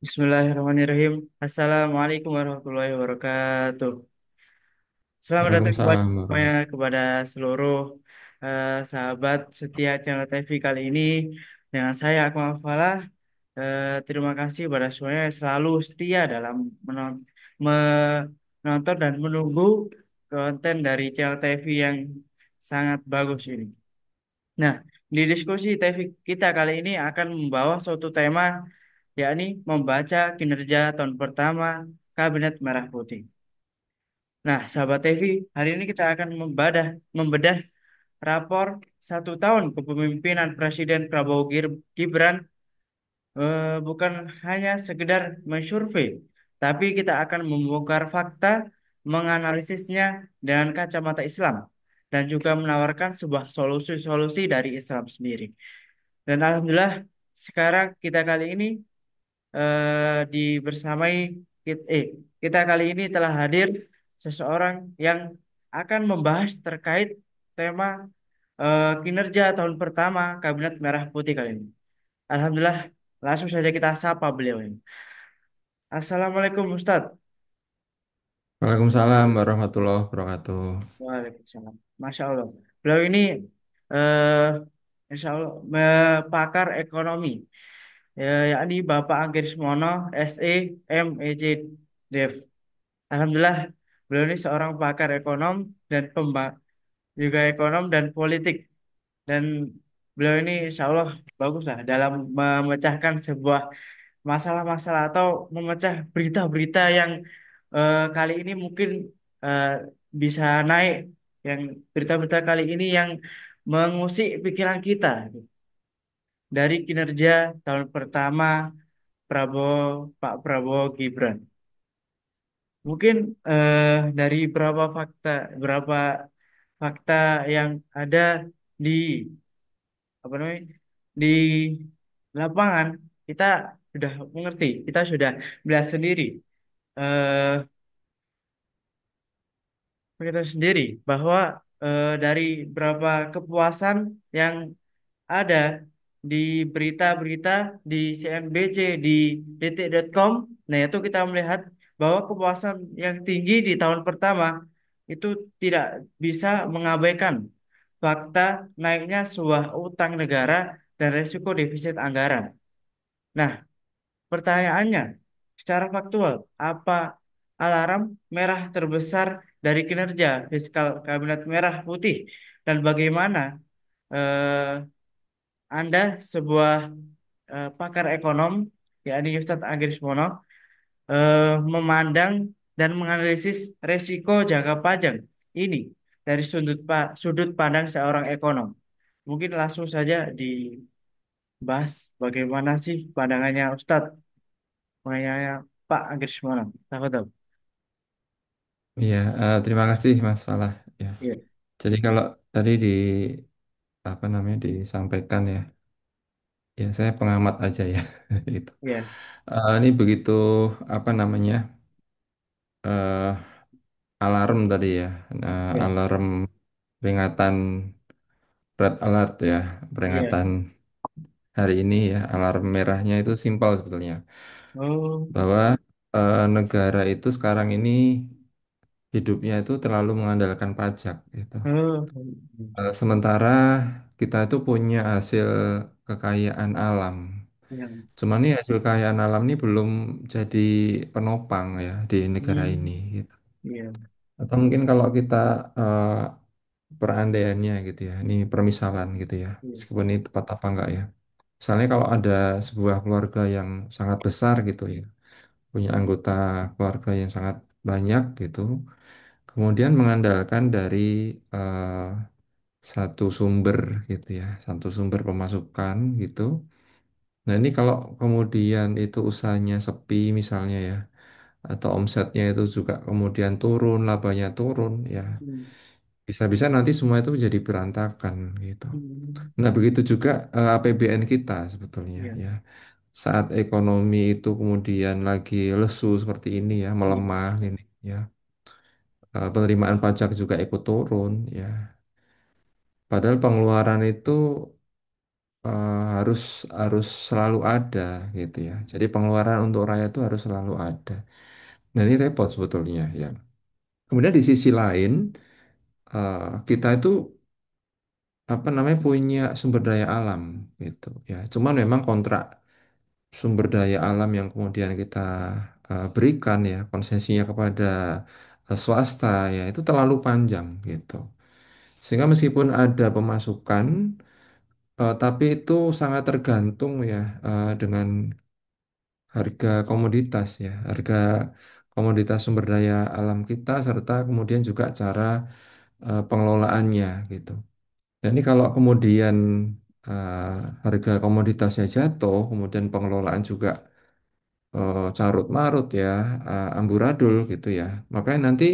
Bismillahirrahmanirrahim. Assalamualaikum warahmatullahi wabarakatuh. Selamat datang kembali Waalaikumsalam semuanya warahmatullahi. kepada seluruh sahabat setia channel TV kali ini. Dengan saya Akmal Falah. Terima kasih pada semuanya yang selalu setia dalam menonton dan menunggu konten dari channel TV yang sangat bagus ini. Nah, di diskusi TV kita kali ini akan membawa suatu tema, yakni membaca kinerja tahun pertama Kabinet Merah Putih. Nah, sahabat TV, hari ini kita akan membedah rapor 1 tahun kepemimpinan Presiden Gibran, bukan hanya sekedar mensurvei, tapi kita akan membongkar fakta, menganalisisnya dengan kacamata Islam, dan juga menawarkan sebuah solusi-solusi dari Islam sendiri. Dan alhamdulillah sekarang kita kali ini dibersamai kita, kita kali ini telah hadir seseorang yang akan membahas terkait tema kinerja tahun pertama Kabinet Merah Putih kali ini. Alhamdulillah, langsung saja kita sapa beliau ini. Assalamualaikum Ustadz. Waalaikumsalam warahmatullahi wabarakatuh. Waalaikumsalam. Masya Allah. Beliau ini eh Insya Allah pakar ekonomi, yakni Bapak Anggir Semono, SE, MEJ, Dev. Alhamdulillah, beliau ini seorang pakar ekonom dan juga ekonom dan politik. Dan beliau ini insya Allah bagus lah dalam memecahkan sebuah masalah-masalah atau memecah berita-berita yang kali ini mungkin eh, bisa naik. Yang berita-berita kali ini yang mengusik pikiran kita dari kinerja tahun pertama Prabowo, Pak Prabowo Gibran. Mungkin dari berapa fakta yang ada di apa namanya di lapangan, kita sudah mengerti, kita sudah melihat sendiri, eh kita sendiri bahwa dari berapa kepuasan yang ada di berita-berita di CNBC, di detik.com. Nah, itu kita melihat bahwa kepuasan yang tinggi di tahun pertama itu tidak bisa mengabaikan fakta naiknya sebuah utang negara dan resiko defisit anggaran. Nah, pertanyaannya, secara faktual, apa alarm merah terbesar dari kinerja fiskal Kabinet Merah Putih dan bagaimana eh, anda sebuah pakar ekonom, yakni Ustadz Agris Mono, memandang dan menganalisis resiko jangka panjang ini dari sudut pandang seorang ekonom. Mungkin langsung saja dibahas bagaimana sih pandangannya Ustadz mengenai Pak Agris Mono. Tahu. Iya, terima kasih Mas Falah. Ya, Iya, jadi kalau tadi apa namanya disampaikan ya, ya saya pengamat aja ya. Gitu. iya, Ini begitu apa namanya eh, alarm tadi ya, iya, alarm peringatan red alert ya, iya. peringatan hari ini ya, alarm merahnya itu simpel sebetulnya, Oh, bahwa negara itu sekarang ini hidupnya itu terlalu mengandalkan pajak gitu. oh, Sementara kita itu punya hasil kekayaan alam. iya, Cuman nih hasil kekayaan alam ini belum jadi penopang ya di negara ini hmm, gitu. iya, Atau mungkin kalau kita eh, perandaiannya gitu ya, ini permisalan gitu ya, iya, meskipun ini tepat apa enggak ya. Misalnya kalau ada sebuah keluarga yang sangat besar gitu ya, punya anggota keluarga yang sangat banyak gitu, kemudian mengandalkan dari eh, satu sumber gitu ya, satu sumber pemasukan gitu. Nah ini kalau kemudian itu usahanya sepi misalnya ya, atau omsetnya itu juga kemudian turun, labanya turun ya, hmm, bisa-bisa nanti semua itu jadi berantakan gitu. hmm, Nah begitu juga APBN kita sebetulnya iya, ya. Saat ekonomi itu kemudian lagi lesu seperti ini ya, iya, melemah ini ya, penerimaan pajak juga ikut turun ya. Padahal pengeluaran itu harus harus selalu ada gitu ya. Jadi pengeluaran untuk rakyat itu harus selalu ada. Nah ini repot sebetulnya ya. Kemudian di sisi lain kita itu apa namanya punya sumber daya alam gitu ya. Cuman memang kontrak sumber daya alam yang kemudian kita berikan ya konsesinya kepada swasta ya itu terlalu panjang gitu. Sehingga meskipun ada pemasukan tapi itu sangat tergantung ya dengan harga komoditas ya, harga komoditas sumber daya alam kita serta kemudian juga cara pengelolaannya gitu. Dan ini kalau kemudian harga komoditasnya jatuh, kemudian pengelolaan juga carut marut ya, amburadul gitu ya, makanya nanti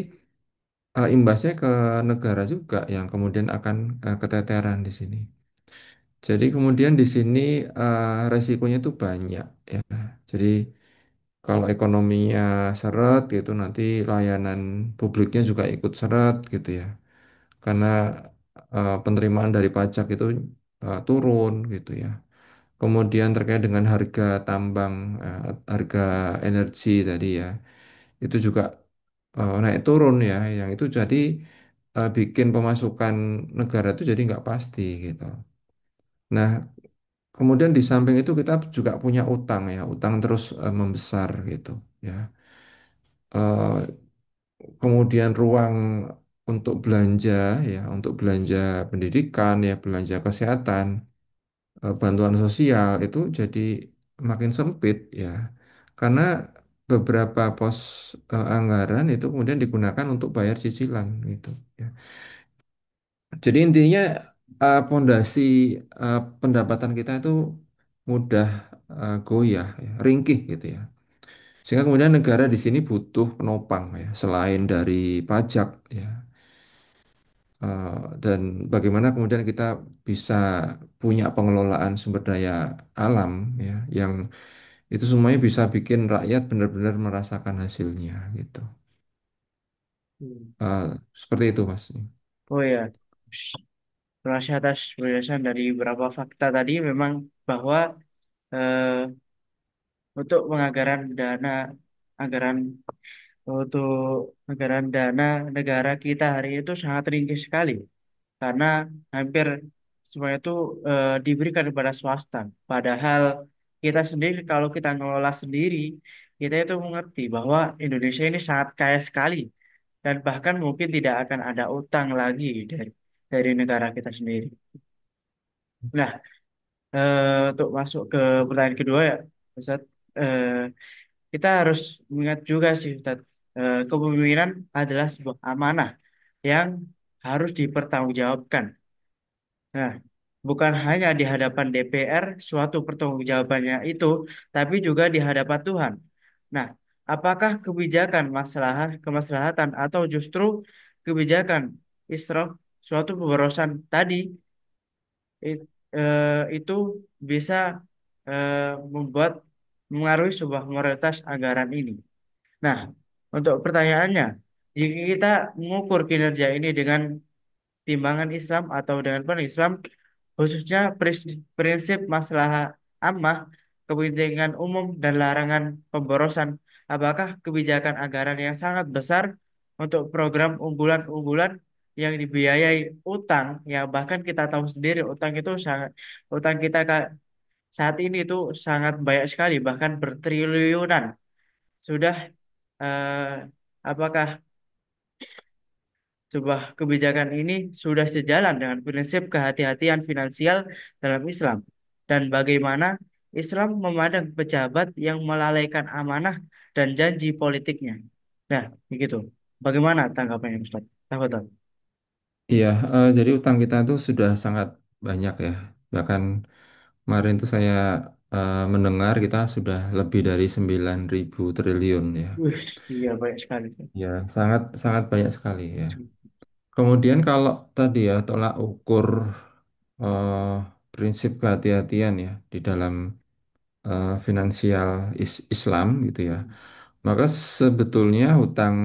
imbasnya ke negara juga yang kemudian akan keteteran di sini. Jadi kemudian di sini resikonya itu banyak ya. Jadi kalau ekonominya seret gitu nanti layanan publiknya juga ikut seret gitu ya. Karena penerimaan dari pajak itu turun gitu ya. Kemudian terkait dengan harga tambang, harga energi tadi ya, itu juga naik turun ya. Yang itu jadi bikin pemasukan negara itu jadi nggak pasti gitu. Nah, kemudian di samping itu kita juga punya utang ya, utang terus membesar gitu ya. Eh, Kemudian ruang untuk belanja ya, untuk belanja pendidikan ya, belanja kesehatan, bantuan sosial itu jadi makin sempit ya. Karena beberapa pos anggaran itu kemudian digunakan untuk bayar cicilan gitu ya. Jadi intinya pondasi pendapatan kita itu mudah goyah, ya, ringkih gitu ya. Sehingga kemudian negara di sini butuh penopang ya, selain dari pajak ya. Dan bagaimana kemudian kita bisa punya pengelolaan sumber daya alam ya, yang itu semuanya bisa bikin rakyat benar-benar merasakan hasilnya gitu. Hmm. Eh, Seperti itu Mas. Oh ya, terima kasih atas penjelasan dari beberapa fakta tadi memang bahwa eh, untuk penganggaran dana anggaran untuk anggaran dana negara kita hari itu sangat ringkih sekali karena hampir semuanya itu diberikan kepada swasta. Padahal kita sendiri kalau kita ngelola sendiri, kita itu mengerti bahwa Indonesia ini sangat kaya sekali dan bahkan mungkin tidak akan ada utang lagi dari negara kita sendiri. Nah, untuk masuk ke pertanyaan kedua ya, Ustaz, eh, kita harus mengingat juga sih, Ustaz, kepemimpinan adalah sebuah amanah yang harus dipertanggungjawabkan. Nah, bukan hanya di hadapan DPR suatu pertanggungjawabannya itu, tapi juga di hadapan Tuhan. Nah, apakah kebijakan kemaslahatan atau justru kebijakan israf suatu pemborosan tadi itu bisa eh, membuat mengaruhi sebuah moralitas anggaran ini? Nah, untuk pertanyaannya, jika kita mengukur kinerja ini dengan timbangan Islam atau dengan Islam, khususnya prinsip masalah ammah, kepentingan umum dan larangan pemborosan, apakah kebijakan anggaran yang sangat besar untuk program unggulan-unggulan yang dibiayai utang, yang bahkan kita tahu sendiri utang kita saat ini itu sangat banyak sekali, bahkan bertriliunan. Sudah eh, apakah sebuah kebijakan ini sudah sejalan dengan prinsip kehati-hatian finansial dalam Islam dan bagaimana Islam memandang pejabat yang melalaikan amanah dan janji politiknya. Nah, begitu. Bagaimana tanggapannya, Ustaz? Tafadhol. Iya, jadi utang kita itu sudah sangat banyak ya. Bahkan kemarin itu saya mendengar kita sudah lebih dari 9.000 triliun ya. Wih, iya banyak sekali. Ya, sangat sangat banyak sekali ya. Kemudian kalau tadi ya tolak ukur eh, prinsip kehati-hatian ya di dalam finansial Islam gitu ya. Maka sebetulnya hutang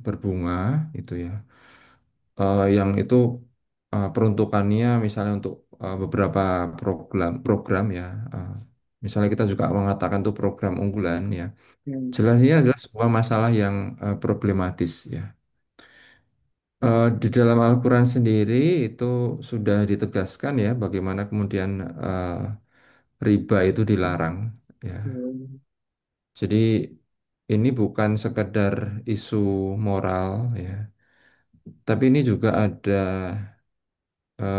berbunga itu ya yang itu peruntukannya misalnya untuk beberapa program ya. eh, Misalnya kita juga mengatakan tuh program unggulan ya. Hmm. Jelas ini adalah sebuah masalah yang problematis ya. Di dalam Al-Quran sendiri itu sudah ditegaskan ya bagaimana kemudian riba itu dilarang ya. Hmm. Jadi ini bukan sekedar isu moral ya, tapi ini juga ada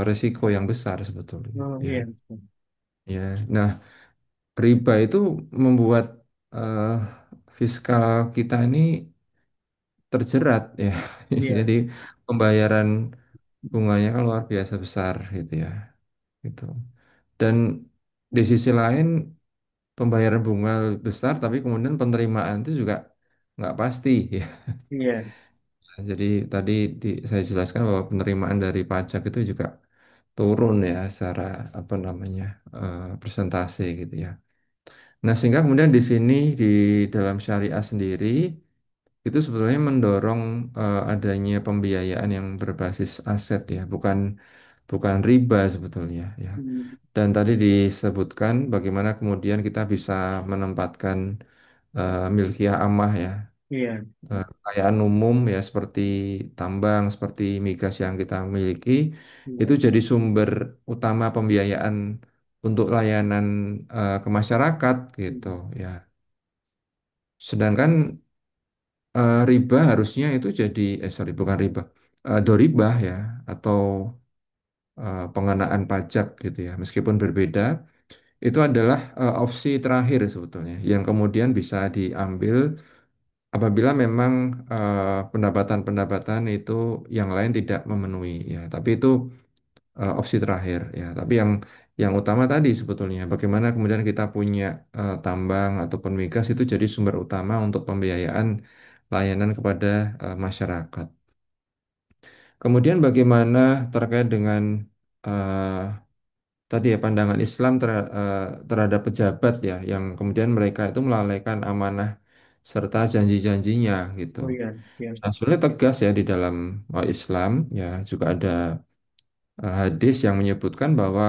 resiko yang besar sebetulnya Oh ya. iya. Ya, nah riba itu membuat eh, fiskal kita ini terjerat ya. Iya. Jadi pembayaran bunganya kan luar biasa besar gitu ya. Gitu. Dan di sisi lain pembayaran bunga besar, tapi kemudian penerimaan itu juga nggak pasti ya. Iya. Jadi tadi saya jelaskan bahwa penerimaan dari pajak itu juga turun ya secara apa namanya persentase gitu ya. Nah sehingga kemudian di sini di dalam syariah sendiri itu sebetulnya mendorong adanya pembiayaan yang berbasis aset ya, bukan bukan riba sebetulnya ya. Hmm. Dan tadi disebutkan bagaimana kemudian kita bisa menempatkan milkiah ammah ya, Iya. kekayaan umum ya seperti tambang, seperti migas yang kita miliki Iya. itu jadi sumber utama pembiayaan untuk layanan ke masyarakat gitu Hmm. ya. Sedangkan riba harusnya itu jadi sorry bukan riba, doribah ya atau pengenaan pajak gitu ya. Meskipun berbeda, itu adalah opsi terakhir sebetulnya yang kemudian bisa diambil apabila memang pendapatan-pendapatan itu yang lain tidak memenuhi ya. Tapi itu opsi terakhir ya. Tapi yang utama tadi sebetulnya bagaimana kemudian kita punya tambang ataupun migas itu jadi sumber utama untuk pembiayaan layanan kepada masyarakat. Kemudian bagaimana terkait dengan eh, tadi ya pandangan Islam terhadap pejabat ya yang kemudian mereka itu melalaikan amanah serta janji-janjinya gitu. Oh iya. Iya. Nah, sebenarnya tegas ya di dalam Islam ya juga ada hadis yang menyebutkan bahwa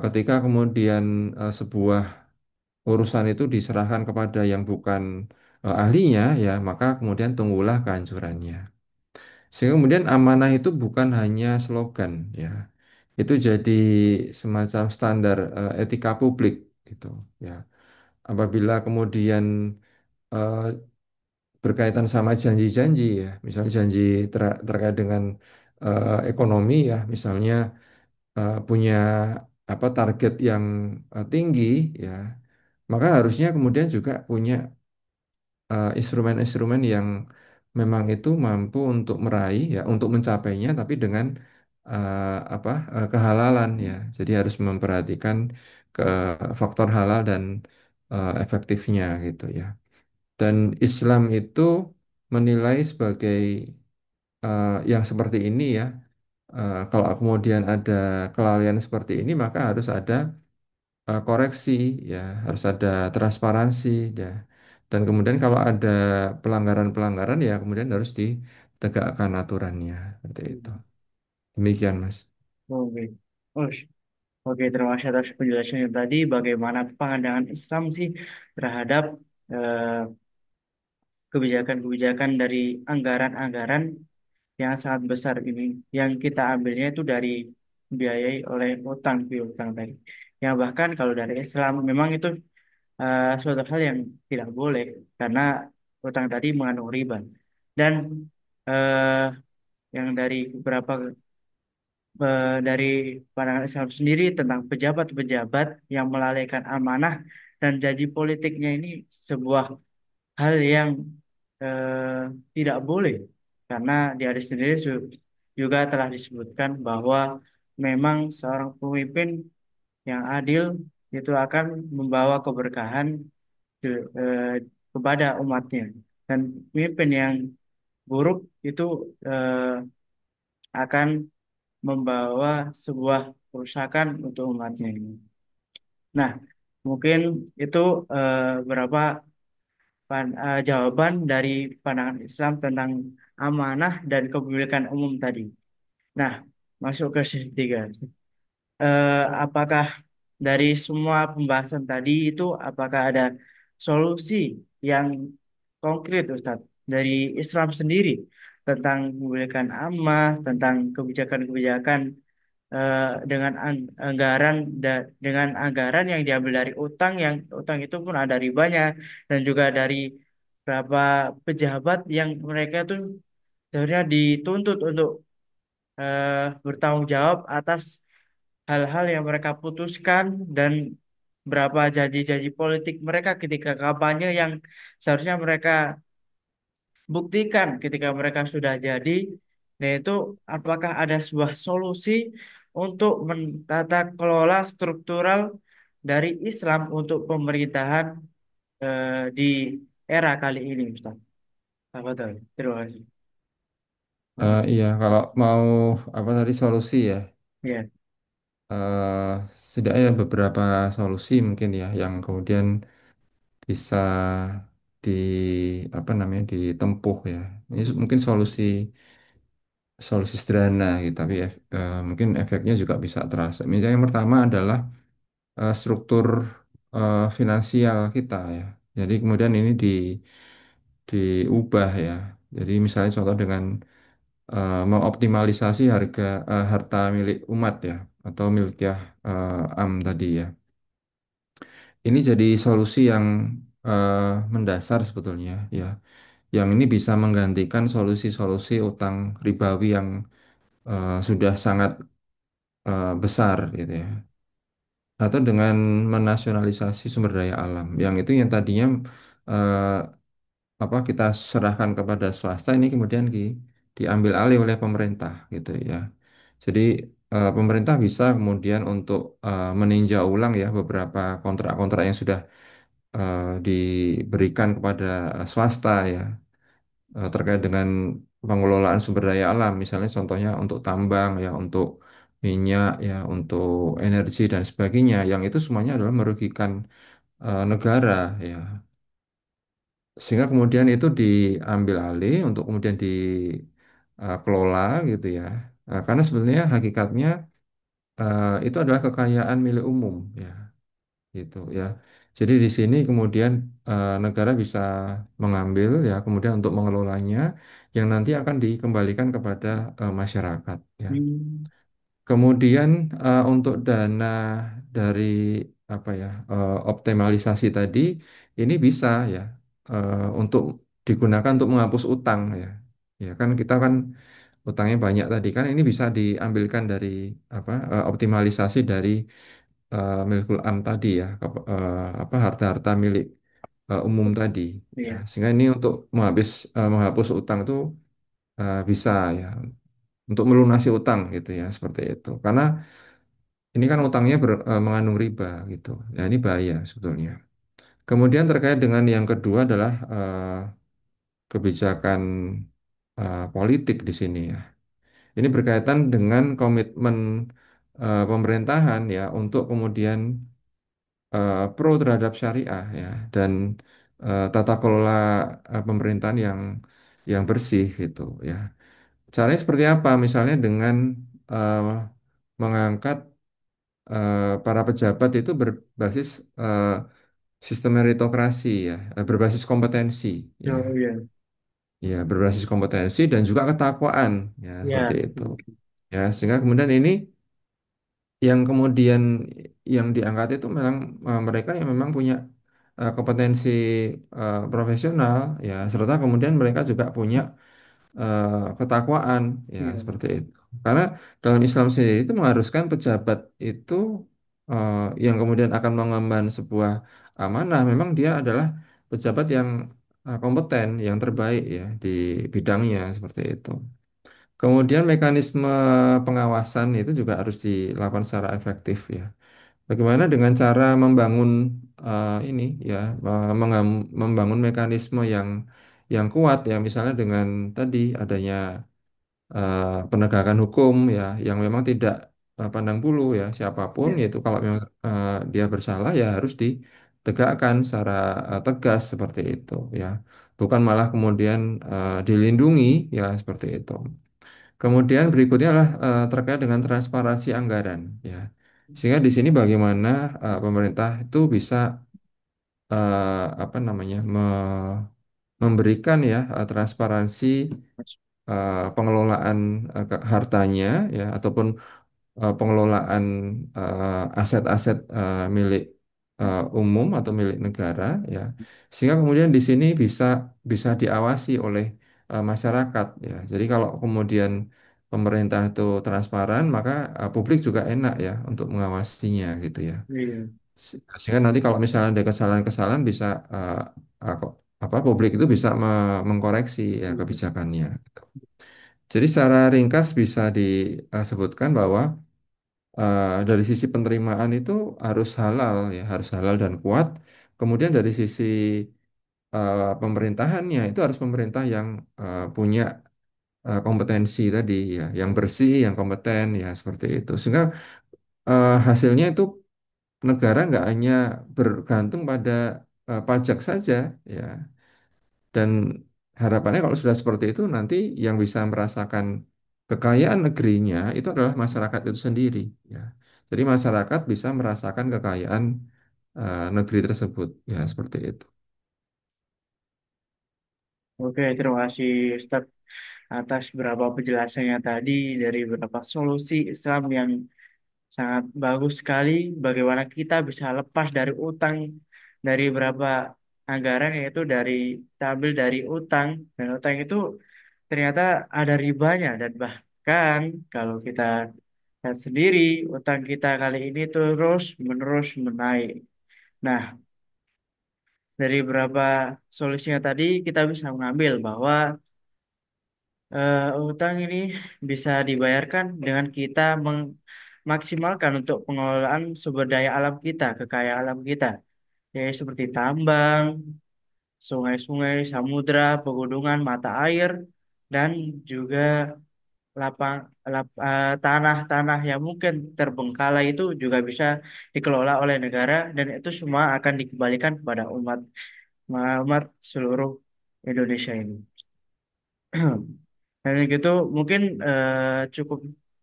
ketika kemudian sebuah urusan itu diserahkan kepada yang bukan ahlinya ya maka kemudian tunggulah kehancurannya. Sehingga kemudian amanah itu bukan hanya slogan ya. Itu jadi semacam standar etika publik gitu ya. Apabila kemudian eh, berkaitan sama janji-janji ya, misalnya janji terkait dengan ekonomi ya, misalnya punya apa target yang tinggi ya, maka harusnya kemudian juga punya instrumen-instrumen yang memang itu mampu untuk meraih ya, untuk mencapainya, tapi dengan apa kehalalan ya. Jadi harus memperhatikan ke faktor halal dan efektifnya gitu ya. Dan Islam itu menilai sebagai yang seperti ini ya. Kalau kemudian ada kelalaian seperti ini, maka harus ada koreksi ya, harus ada transparansi ya. Dan kemudian kalau ada pelanggaran-pelanggaran ya kemudian harus ditegakkan aturannya seperti itu. Hmm. Demikian Mas. Oke. Oh, oke, terima kasih atas penjelasannya tadi. Bagaimana pandangan Islam sih terhadap eh, kebijakan-kebijakan dari anggaran-anggaran yang sangat besar ini, yang kita ambilnya itu dari biayai oleh utang piutang tadi. Yang bahkan kalau dari Islam memang itu suatu hal yang tidak boleh karena utang tadi mengandung riba. Dan eh, yang dari beberapa dari pandangan Islam sendiri tentang pejabat-pejabat yang melalaikan amanah dan janji politiknya ini sebuah hal yang tidak boleh karena di hadis sendiri juga telah disebutkan bahwa memang seorang pemimpin yang adil itu akan membawa keberkahan ke- eh, kepada umatnya dan pemimpin yang buruk itu akan membawa sebuah kerusakan untuk umatnya ini. Nah, mungkin itu beberapa jawaban dari pandangan Islam tentang amanah dan kepemilikan umum tadi. Nah, masuk ke sesi tiga. apakah dari semua pembahasan tadi itu apakah ada solusi yang konkret Ustadz dari Islam sendiri tentang membolehkan ammah, tentang kebijakan-kebijakan dengan dengan anggaran yang diambil dari utang yang utang itu pun ada ribanya dan juga dari beberapa pejabat yang mereka tuh sebenarnya dituntut untuk bertanggung jawab atas hal-hal yang mereka putuskan dan berapa janji-janji politik mereka ketika kampanye yang seharusnya mereka buktikan ketika mereka sudah jadi, yaitu apakah ada sebuah solusi untuk menata kelola struktural dari Islam untuk pemerintahan di era kali ini, Ustaz. Apa tuh? Terima kasih. Iya, kalau mau apa tadi solusi ya, Ya. eh setidaknya ada beberapa solusi mungkin ya yang kemudian bisa di apa namanya ditempuh ya. Ini mungkin solusi solusi sederhana gitu, tapi mungkin efeknya juga bisa terasa. Misalnya yang pertama adalah struktur finansial kita ya. Jadi kemudian ini diubah ya. Jadi misalnya contoh dengan mengoptimalisasi harta milik umat ya atau milkiah am tadi ya. Ini jadi solusi yang mendasar sebetulnya ya. Yang ini bisa menggantikan solusi-solusi utang ribawi yang sudah sangat besar gitu ya. Atau dengan menasionalisasi sumber daya alam. Yang itu yang tadinya eh, apa kita serahkan kepada swasta ini kemudian diambil alih oleh pemerintah gitu ya. Jadi pemerintah bisa kemudian untuk meninjau ulang ya beberapa kontrak-kontrak yang sudah diberikan kepada swasta ya terkait dengan pengelolaan sumber daya alam misalnya contohnya untuk tambang ya untuk minyak ya untuk energi dan sebagainya yang itu semuanya adalah merugikan negara ya sehingga kemudian itu diambil alih untuk kemudian dikelola gitu ya. Karena sebenarnya hakikatnya itu adalah kekayaan milik umum ya gitu ya. Jadi di sini kemudian negara bisa mengambil ya kemudian untuk mengelolanya yang nanti akan dikembalikan kepada masyarakat ya. Hmm. Kemudian untuk dana dari apa ya optimalisasi tadi ini bisa ya untuk digunakan untuk menghapus utang ya. Ya kan kita kan utangnya banyak tadi kan ini bisa diambilkan dari apa optimalisasi dari milikul am tadi ya apa harta-harta milik umum tadi ya. Iya. Sehingga ini untuk menghapus utang itu bisa ya untuk melunasi utang gitu ya seperti itu. Karena ini kan utangnya mengandung riba gitu. Ya ini bahaya sebetulnya. Kemudian terkait dengan yang kedua adalah kebijakan politik di sini ya. Ini berkaitan dengan komitmen pemerintahan ya untuk kemudian pro terhadap syariah ya dan tata kelola pemerintahan yang bersih gitu ya. Caranya seperti apa? Misalnya dengan eh, mengangkat para pejabat itu berbasis eh, sistem meritokrasi ya, berbasis kompetensi ya, Oh, iya. ya berbasis kompetensi dan juga ketakwaan ya seperti Ya. itu ya sehingga kemudian ini yang kemudian yang diangkat itu memang mereka yang memang punya kompetensi profesional ya serta kemudian mereka juga punya ketakwaan ya Iya. seperti itu karena dalam Islam sendiri itu mengharuskan pejabat itu eh, yang kemudian akan mengemban sebuah amanah memang dia adalah pejabat yang kompeten yang terbaik ya di bidangnya seperti itu. Kemudian mekanisme pengawasan itu juga harus dilakukan secara efektif ya. Bagaimana dengan cara membangun ini ya, membangun mekanisme yang kuat ya, misalnya dengan tadi adanya penegakan hukum ya, yang memang tidak pandang bulu ya, siapapun Iya. yaitu kalau memang dia bersalah ya harus ditegakkan secara tegas seperti itu ya, bukan malah kemudian dilindungi ya seperti itu. Kemudian berikutnya adalah terkait dengan transparansi anggaran ya. Sehingga di sini bagaimana pemerintah itu bisa apa namanya memberikan ya transparansi pengelolaan hartanya ya ataupun pengelolaan aset-aset milik umum atau milik negara ya sehingga kemudian di sini bisa bisa diawasi oleh masyarakat ya jadi kalau kemudian pemerintah itu transparan maka publik juga enak ya untuk mengawasinya gitu ya. Iya. Sehingga nanti kalau misalnya ada kesalahan-kesalahan bisa kok apa publik itu bisa mengkoreksi ya kebijakannya. Jadi secara ringkas bisa disebutkan bahwa dari sisi penerimaan itu harus halal ya, harus halal dan kuat. Kemudian dari sisi pemerintahannya itu harus pemerintah yang punya kompetensi tadi ya, yang bersih, yang kompeten ya seperti itu. Sehingga hasilnya itu negara nggak hanya bergantung pada pajak saja ya. Dan harapannya kalau sudah seperti itu nanti yang bisa merasakan kekayaan negerinya itu adalah masyarakat itu sendiri ya. Jadi masyarakat bisa merasakan kekayaan negeri tersebut ya seperti itu. Oke, terima kasih Ustadz atas beberapa penjelasannya tadi dari beberapa solusi Islam yang sangat bagus sekali. Bagaimana kita bisa lepas dari utang dari beberapa anggaran yaitu dari kita ambil dari utang dan utang itu ternyata ada ribanya dan bahkan kalau kita lihat sendiri utang kita kali ini terus menerus menaik. Nah, dari beberapa solusinya tadi kita bisa mengambil bahwa utang ini bisa dibayarkan dengan kita memaksimalkan untuk pengelolaan sumber daya alam kita, kekayaan alam kita, yaitu seperti tambang, sungai-sungai, samudra, pegunungan, mata air, dan juga tanah-tanah yang mungkin terbengkalai itu juga bisa dikelola oleh negara dan itu semua akan dikembalikan kepada umat seluruh Indonesia ini. Dan gitu mungkin cukup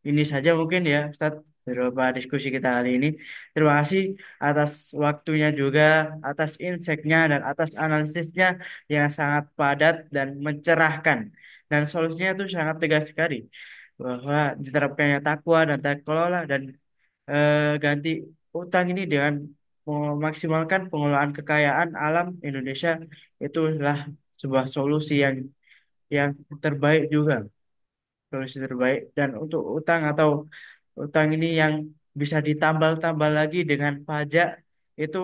ini saja mungkin ya Ustadz beberapa diskusi kita kali ini. Terima kasih atas waktunya juga, atas insight-nya dan atas analisisnya yang sangat padat dan mencerahkan. Dan solusinya itu sangat tegas sekali bahwa diterapkannya takwa dan tata kelola dan ganti utang ini dengan memaksimalkan pengelolaan kekayaan alam Indonesia itulah sebuah solusi yang terbaik juga, solusi terbaik. Dan untuk utang atau utang ini yang bisa ditambal-tambal lagi dengan pajak itu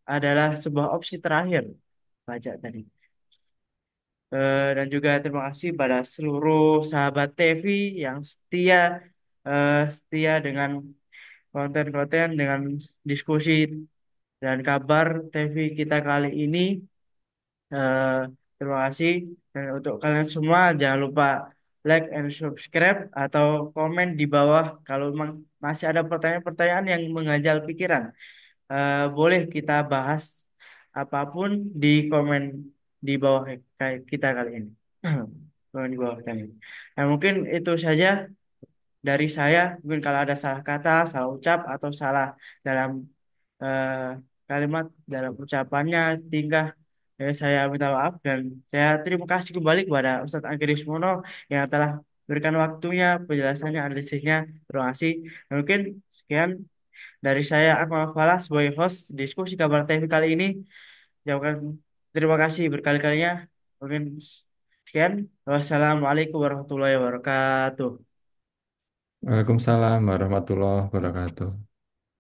adalah sebuah opsi terakhir pajak tadi. Dan juga terima kasih pada seluruh sahabat TV yang setia dengan konten-konten dengan diskusi dan kabar TV kita kali ini. Eh, Terima kasih. Dan untuk kalian semua jangan lupa like and subscribe atau komen di bawah kalau memang masih ada pertanyaan-pertanyaan yang mengganjal pikiran. Boleh kita bahas apapun di komen di bawah kita kali ini. Komen di bawah kali ini. Nah, mungkin itu saja dari saya. Mungkin kalau ada salah kata, salah ucap atau salah dalam eh, kalimat dalam ucapannya, tingkah, saya minta maaf dan saya terima kasih kembali kepada Ustadz Anggi Mono yang telah berikan waktunya, penjelasannya, analisisnya. Terima kasih. Dan mungkin sekian dari saya Akmal Falah sebagai host diskusi kabar TV kali ini. Jawabkan terima kasih berkali-kalinya. Mungkin sekian. Wassalamualaikum warahmatullahi wabarakatuh. Waalaikumsalam warahmatullahi wabarakatuh.